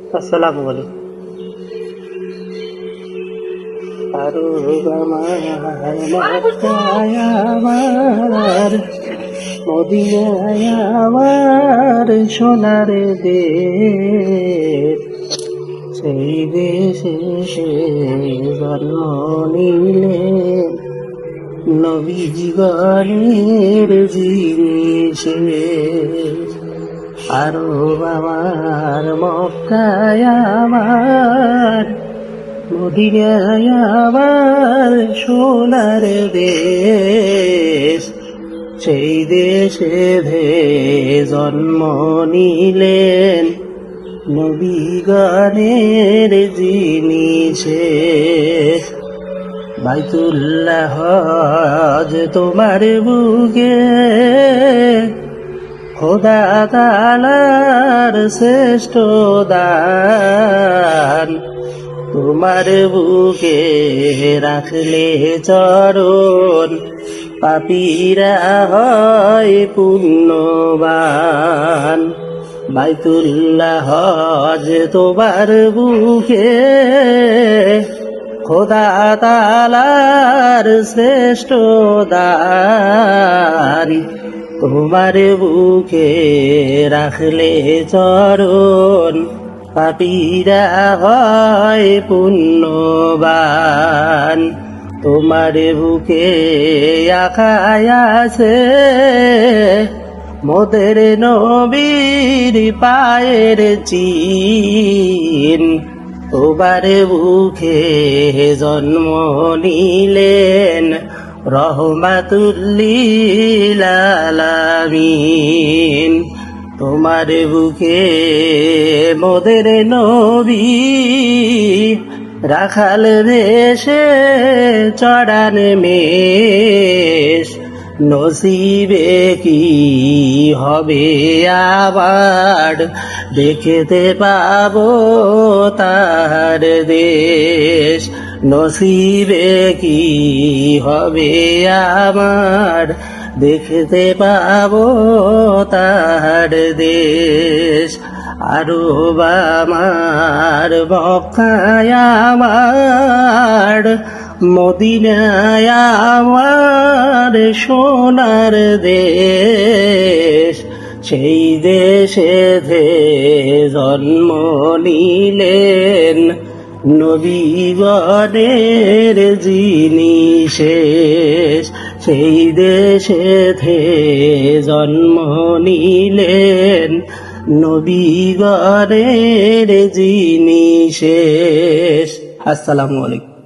আসসালামু আলাইকুম। আরো মক্কায় আমার, মদিনায় আমার সোনার দেশ, সেই দেশে জন্ম নিলেন নবী জীবনের জিনিসে। আরো আমার মক্কায় আমার, মদিনায় আমার সোনার দেশ, সেই দেশে জন্ম নিলেন নবীগণের জিনিসে। বাইতুল্লাহ হজ তোমার বুকে, খোদা তাআলার শ্রেষ্ঠ দান, তোমার বুকে রাখলে চরণ পাপীরা হয় পুণ্যবান। বাইতুল্লাহ হজ তোমার বুকে, খোদা তাআলার শ্রেষ্ঠ দান, তোমার বুকে রাখলে চরণ পাপীরা হয় পুণ্যবান। তোমার বুকে আখায় আছে মোদের নবীর পায়ের চিন, তোমার বুকে জন্ম নিলেন রহমাতুল্লিল আলামিন। তোমার বুকে মোদের নবী রাখাল বেশে চড়ান মেষ, নসিবে কি হবে আবার দেখতে পাবো তার দেশ। নসিবে কি হবে আমার দেখতে পাবো তার দেশ। আরো আমার মক্কায় আমার, মদিনায় আমার সোনার দেশ, সেই দেশে জন্ম নিলেন নবীগণের জিনিসে। সেই দেশে জন্ম নিলেন নবীগণের জিনিসে। আসসালামু আলাইকুম।